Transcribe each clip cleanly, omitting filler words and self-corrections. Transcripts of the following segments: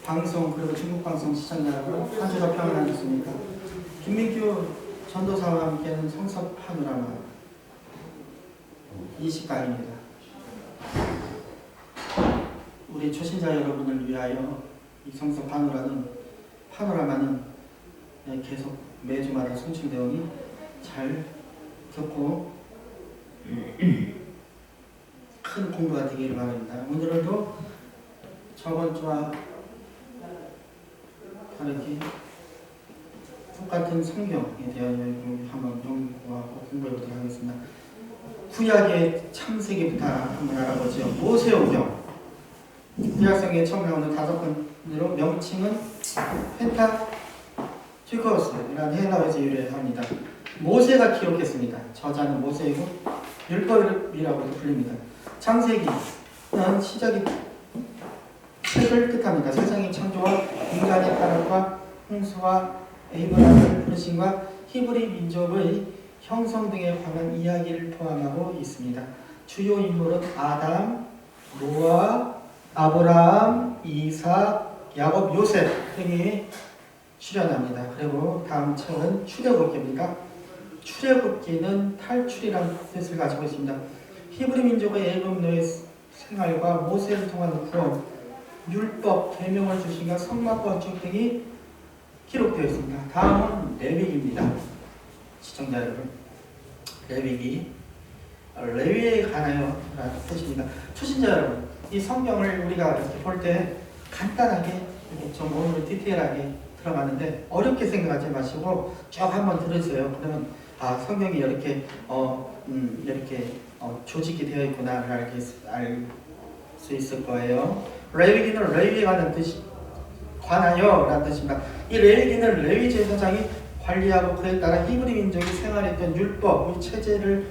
방송 그리고 중국 방송 시청자 여러분 한 주가 평안하셨습니까? 김민규 전도사와 함께하는 성서 파노라마 이 시간입니다. 우리 초신자 여러분을 위하여 이 성서 파노라마는 계속 매주마다 송출되오니 잘 듣고 큰 공부가 되기를 바랍니다. 오늘도 저번 주와 다르게 똑같은 성경에 대한 한번 연구하고 공부해보도록 하겠습니다. 구약의 창세기부터 한번 알아보죠. 모세오경. 구약성경에 처음 나오는 5번째로 명칭은 펜타튜코스라는 헬라어에서 유래합니다. 모세가 기록했습니다. 저자는 모세이고 율법이라고도 불립니다. 창세기는 시작이 책을 뜻합니다. 세상의 창조와 인간의 타락과 홍수와 에이브라임의 부르심과 히브리 민족의 형성 등에 관한 이야기를 포함하고 있습니다. 주요 인물은 아담, 노아, 아브라함, 이삭, 야곱, 요셉 등이 출연합니다. 그리고 다음 책은 출애굽기입니다. 출애굽기는 탈출이라는 뜻을 가지고 있습니다. 히브리 민족의 애굽 노예 생활과 모세를 통한 구원, 율법, 계명을 주신과 성막 건축 등이 기록되어 있습니다. 다음은 레위기입니다. 시청자 여러분, 레위기에 관하여 라는 뜻입니다. 초신자 여러분, 이 성경을 우리가 이렇게 볼 때 간단하게 좀 오늘 디테일하게 들어가는데 어렵게 생각하지 마시고 쭉 한번 들으세요. 그러면 성경이 이렇게 조직이 되어 있구나를 알 수 있을 거예요. 레위기는 레위에 관한 관하여 라는 뜻입니다. 이 레위기는 레위 제사장이 관리하고 그에 따라 히브리 민족이 생활했던 율법, 체제를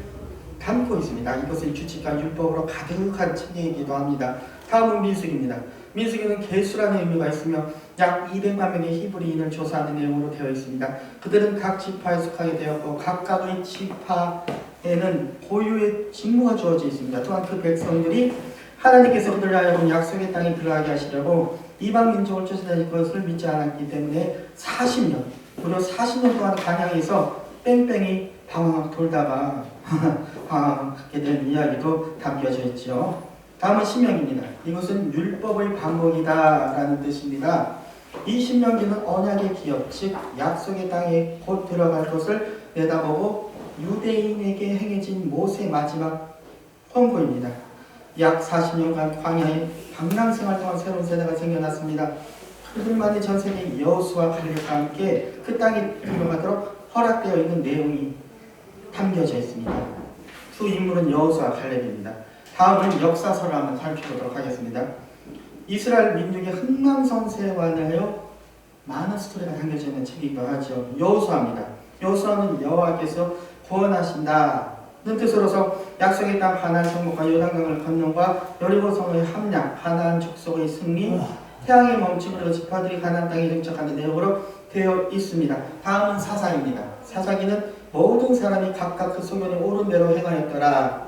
담고 있습니다. 이것을 규칙과 율법으로 가득한 책이기도 합니다. 다음은 민수기입니다. 민수기는 계수라는 의미가 있으며 약 200만 명의 히브리인을 조사하는 내용으로 되어 있습니다. 그들은 각 지파에 속하게 되었고 각각의 지파에는 고유의 직무가 주어져 있습니다. 또한 그 백성들이 하나님께서 그들을 하여금 약속의 땅에 들어가게 하시려고 이방 민족을 쫓아다닐 것을 믿지 않았기 때문에 40년, 무려 40년 동안 간양에서 뺑뺑이 방황 돌다가 방황하게 된 이야기도 담겨져 있죠. 다음은 신명기입니다. 이것은 율법의 반복이다라는 뜻입니다. 이 신명기는 언약의 기업, 즉 약속의 땅에 곧 들어갈 것을 내다보고 유대인에게 행해진 모세의 마지막 권고입니다. 약 40년간 광야에 방랑생활 동안 새로운 세대가 생겨났습니다. 그들만의 전세계 여호수아 갈렙과 함께 그 땅에 들어가도록 허락되어 있는 내용이 담겨져 있습니다. 두 인물은 여호수아 갈렙입니다. 다음은 역사서를 한번 살펴보도록 하겠습니다. 이스라엘 민족의 흥망성쇠에 관하여 많은 스토리가 담겨져 있는 책이기도 하죠. 여호수아입니다. 여호수아는 여호와께서 구원하신다는 뜻으로서 약속의 땅 가나안 성문과 요단강을 건너과 여리고성의 함량, 가나안 족속의 승리, 태양의 멈춤으로 지파들이 가나안 땅에 정착하는 내용으로 되어 있습니다. 다음은 사사기입니다. 사사기는 모든 사람이 각각 그 소견에 옳은 대로 행하였더라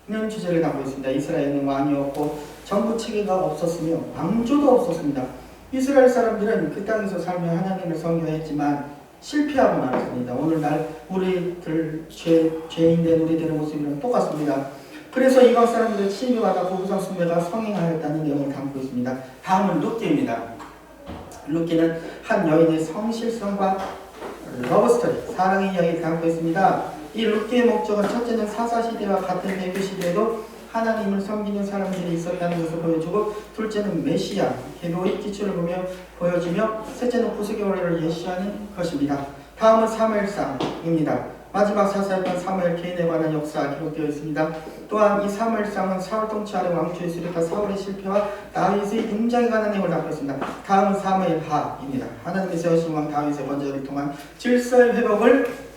는 주제를 담고 있습니다. 이스라엘은 왕이 없고 정부 체계가 없었으며 왕조도 없었습니다. 이스라엘 사람들은 그 땅에서 살며 하나님을 섬겨했지만 실패하고 말았습니다. 오늘날 우리들 죄인된 우리들의 모습이랑 똑같습니다. 그래서 이방 사람들의 침입하다 고부상 숭배가 성행하였다는 내용을 담고 있습니다. 다음은 룻기입니다. 룻기는 한 여인의 성실성과 러브스토리, 사랑의 이야기를 담고 있습니다. 이 룻기의 목적은 첫째는 사사시대와 같은 배교시대에도 하나님을 섬기는 사람들이 있었다는 것을 보여주고, 둘째는 메시아, 계보의 기초를 보여주며, 셋째는 구속의 원리를 예시하는 것입니다. 다음은 사무엘상입니다. 마지막 사사였던 사무엘 개인에 관한 역사가 기록되어 있습니다. 또한 이 사무엘상은 사울 통치 아래 왕조의 수립과 사울의 실패와 다윗의 등장에 관한 내용을 담고 있습니다. 다음은 사무엘하입니다. 하나님의 세우신 왕 다윗의 번제를 통한 질서의 회복을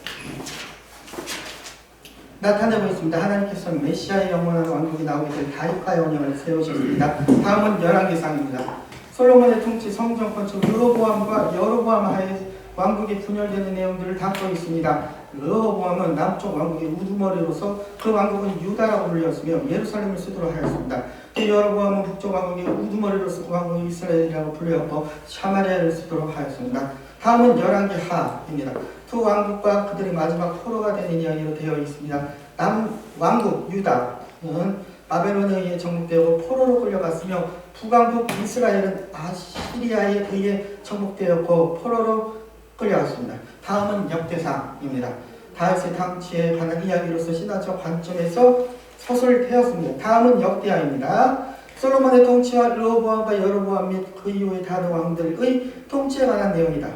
나타내고 있습니다. 하나님께서 메시아의 영원한 왕국이 나오게 될 다윗과의 언약을 세우셨습니다. 다음은 열왕기상입니다. 솔로몬의 통치, 성전 건축, 르호보암과 여로보암 하에 왕국이 분열되는 내용들을 담고 있습니다. 르호보암은 남쪽 왕국의 우두머리로서 그 왕국은 유다라고 불렸으며 예루살렘을 수도로 하였습니다. 여로보암은 북쪽 왕국의 우두머리로 쓰고 왕국이 이스라엘이라고 불렸고 사마리아를 쓰도록 하였습니다. 다음은 열왕기 하입니다. 두 왕국과 그들의 마지막 포로가 되는 이야기로 되어 있습니다. 남왕국 유다는 바벨론에 의해 정복되고 포로로 끌려갔으며 북왕국 이스라엘은 아시리아에 의해 정복되었고 포로로 끌려갔습니다. 다음은 역대상입니다. 다윗의 당치에 관한 이야기로서 신화적 관점에서 서술되었습니다. 다음은 역대하입니다. 솔로몬의 통치와 르호보암과 여로보암 및 그 이후의 다른 왕들의 통치에 관한 내용이다.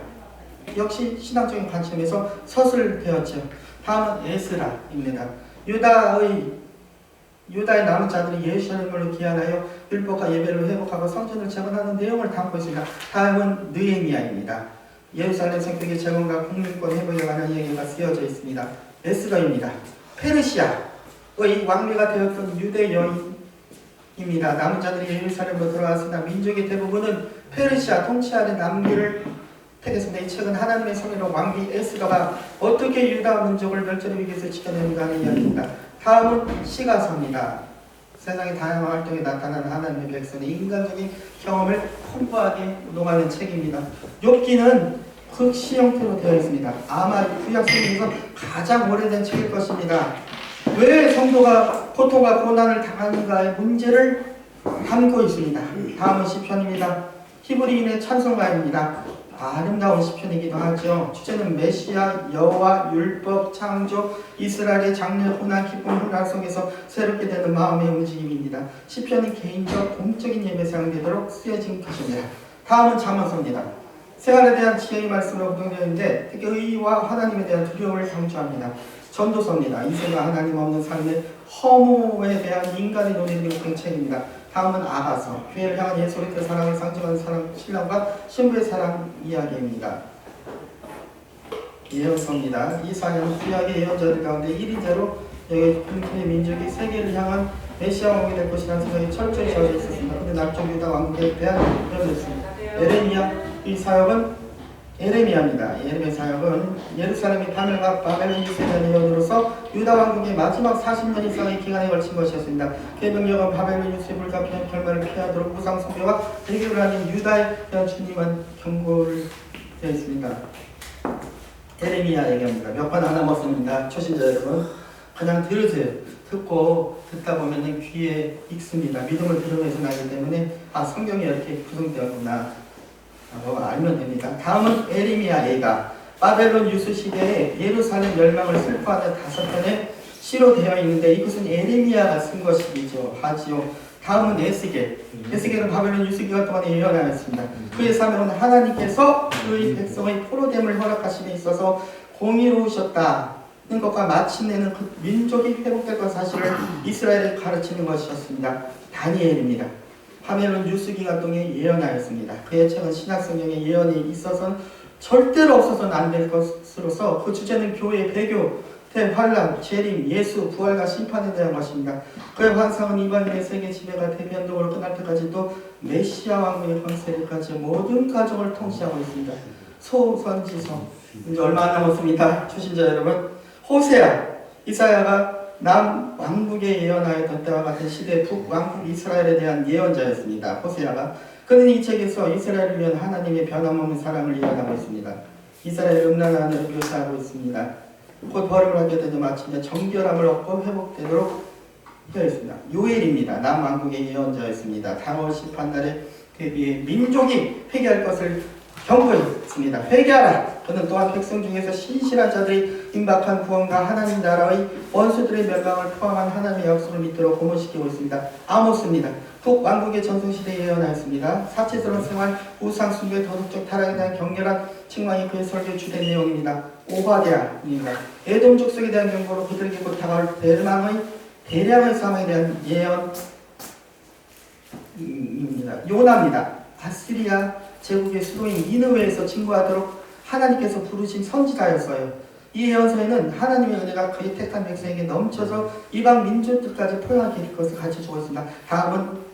역시 신학적인 관점에서 서술되었죠. 다음은 에스라입니다. 유다의 남은 자들이 예루살렘으로 귀환하여 율법과 예배를 회복하고 성전을 재건하는 내용을 담고 있습니다. 다음은 느헤미야입니다. 예루살렘 성벽의 재건과 국민권 회복에 관한 이야기가 쓰여져 있습니다. 에스라입니다. 페르시아의 왕비가 되었던 유대 여인입니다. 남은 자들이 예루살렘으로 들어왔으나 민족의 대부분은 페르시아 통치 아래 남기를 택했습니다. 이 책은 하나님의 성의로 왕비 에스라가 어떻게 유다 민족을 멸절의 위기에서 지켜내는가 하는 이야기입니다. 다음은 시가서입니다. 세상의 다양한 활동에 나타나는 하나님의 백성의 인간적인 경험을 풍부하게 녹아낸 책입니다. 욥기는 극시 형태로 되어 있습니다. 아마 구약 성경에서 가장 오래된 책일 것입니다. 왜 성도가 고통과 고난을 당하는가의 문제를 담고 있습니다. 다음은 시편입니다. 히브리인의 찬송가입니다. 아름다운 시편이기도 하죠. 주제는 메시아, 여호와, 율법, 창조, 이스라엘의 장래, 고난, 기쁨, 혼란 속에서 새롭게 되는 마음의 움직임입니다. 시편은 개인적, 공적인 예배 사용되도록 쓰여진 것입니다. 다음은 잠언서입니다. 생활에 대한 지혜의 말씀으로 구성되어 있는데 특히 의와 하나님에 대한 두려움을 강조합니다. 전도서입니다. 인생과 하나님 없는 삶의 허무에 대한 인간의 논의를 읽은 책입니다. 다음은 아가서, 교회를 향한 예수그리스도의 사랑을 상징하는 사랑, 신랑과 신부의 사랑 이야기입니다. 예언서입니다. 이사야는 구약의 예언자들 가운데 1인자로 분노의 민족이 세계를 향한 메시아 왕이 될 것이라는 생각이 철저히 저어져 있었습니다. 그런데 남쪽 유다 왕국에 대한 예언이었습니다. 에레미야, 이 사역은 에레미야입니다. 예레미야 사역은 예루살렘이 바벨과 바벨론 유세에 대한 예언으로서 유다 왕국의 마지막 40년 이상의 기간에 걸친 것이었습니다. 그의 명령은 바벨론 유세의 불가피한 결말을 피하도록 우상 숭배와 대교를 하는 유다에 대한 주님은 경고를 되어 있습니다. 에레미야 얘기합니다. 몇 번 안 남았습니다. 초신자 여러분, 그냥 들으세요. 듣다 보면 귀에 익습니다. 믿음을 들으면서 나기 때문에 성경이 이렇게 구성되었구나 알면 됩니다. 다음은 에레미야 예가, 바벨론 유수 시대에 예루살렘 멸망을 슬퍼하는 5편의 시로 되어 있는데 이것은 에레미야가 쓴 하지요. 다음은 에스겔은 바벨론 유수 기간 동안에 예언하였습니다. 그의 사명은 하나님께서 그의 백성의 포로됨을 허락하심에 있어서 공의로우셨다는 것과 마침내는 그 민족이 회복될 것 사실을 이스라엘에 가르치는 것이었습니다. 다니엘입니다. 바벨론 유수 기간 동안에 예언하였습니다. 그의 책은 신약 성경에 예언이 있어서는 절대로 없어서는 안 될 것으로서 그 주제는 교회의 배교, 대환란, 재림, 예수, 부활과 심판에 대한 것입니다. 그의 환상은 이방인의 세계 지배가 대면동으로 끝날 때까지도 메시아 왕국의 권세를까지 모든 가정을 통치하고 있습니다. 소선지성, 이제 얼마 안 남았습니다. 초신자 여러분, 호세아, 이사야가 남왕국에 예언하였던 때와 같은 시대 북왕국 이스라엘에 대한 예언자였습니다. 호세아가. 그는 이 책에서 이스라엘을 위한 하나님의 변함없는 사랑을 예언하고 있습니다. 이스라엘의 음란함을 묘사하고 있습니다. 곧 벌을 하게 되는 마침내 정결함을 얻고 회복되도록 되어 있습니다. 요엘입니다. 남왕국의 예언자였습니다. 다가올 심판날에 대비해 민족이 회개할 것을 경고했습니다. 회개하라. 그는 또한 백성 중에서 신실한 자들이 임박한 구원과 하나님 나라의 원수들의 멸망을 포함한 하나님의 약속을 믿도록 고문시키고 있습니다. 아모스입니다. 북왕국의 전성시대에 예언하였습니다. 사치스러운 생활, 우상 숭배, 도덕적 타락에 대한 격렬한 책망이 그의 설교의 주된 내용입니다. 오바댜입니다. 에돔 족속에 대한 경고로 그들에게 곧 다가올 대량의 사망에 대한 예언입니다. 요나입니다. 아시리아 제국의 수도인 니느웨에서 증거하도록 하나님께서 부르신 선지자였어요. 이 예언서에는 하나님의 은혜가 그의 택한 백성에게 넘쳐서 이방 민족들까지 포용하게 될 것을 가르쳐주고 있습니다. 다음은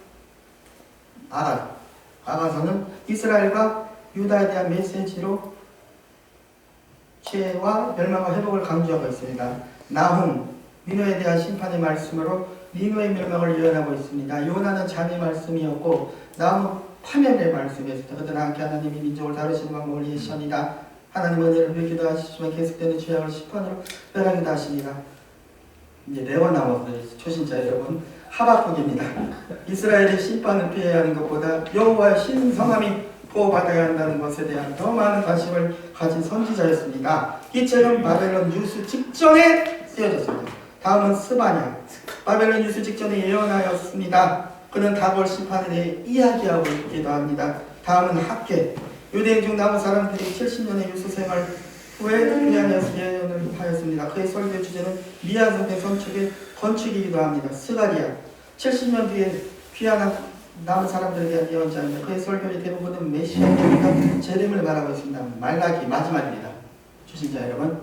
아가서는 이스라엘과 유다에 대한 메시지로 죄와 멸망과 회복을 강조하고 있습니다. 나훔, 민호에 대한 심판의 말씀으로 니누의 멸망을 예언하고 있습니다. 요나는 잠의 말씀이었고 나무 파멸의 말씀이었습니다. 그러나 함께 하나님이 민족을 다루시는 방법을 예시합니다. 하나님은 은혜를 베기도 하시지만 계속되는 죄악을 심판으로 멸하기도 하십니다. 이제 레원나무 초신자 여러분, 하박국입니다. 이스라엘의 심판을 피해야 하는 것보다 여호와의 신성함이 보호받아야 한다는 것에 대한 더 많은 관심을 가진 선지자였습니다. 이 책은 바벨론 유수 직전에 쓰여졌습니다. 다음은 스바냐, 바벨론 유수 직전에 예언하였습니다. 그는 다골 심판에 대해 이야기하고 있기도 합니다. 다음은 학계, 유대인 중 남은 사람들이 70년의 유수 생활 후에 미안해서 예언을 하였습니다. 그의 설교 주제는 미안성의 건축이기도 합니다. 스가리아, 70년 뒤에 귀환한 남은 사람들에 대한 예언자입니다. 그의 설교의 대부분은 메시아입니다. 재림을 말하고 있습니다. 말라기 마지막입니다. 주신자 여러분,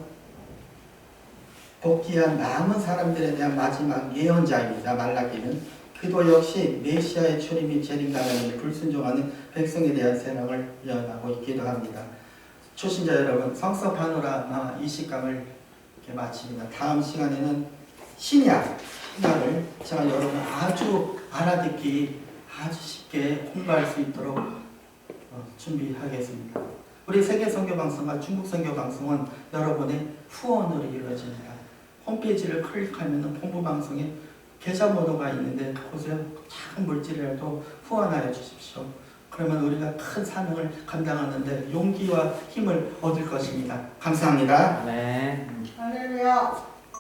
복귀한 남은 사람들에 대한 마지막 예언자입니다. 말라기는 그도 역시 메시아의 출임이 재림당하는 불순종하는 백성에 대한 세상을 예언하고 있기도 합니다. 초신자 여러분, 성서 파노라마 20강을 이렇게 마칩니다. 다음 시간에는 신약을 제가 여러분 아주 알아듣기 아주 쉽게 공부할 수 있도록 준비하겠습니다. 우리 세계선교방송과 중국선교방송은 여러분의 후원으로 이루어집니다. 홈페이지를 클릭하면 본부방송에 계좌번호가 있는데 그곳에 작은 물질이라도 후원하여 주십시오. 그러면 우리가 큰 사명을 감당하는데 용기와 힘을 얻을 것입니다. 감사합니다. 네. 할렐루야.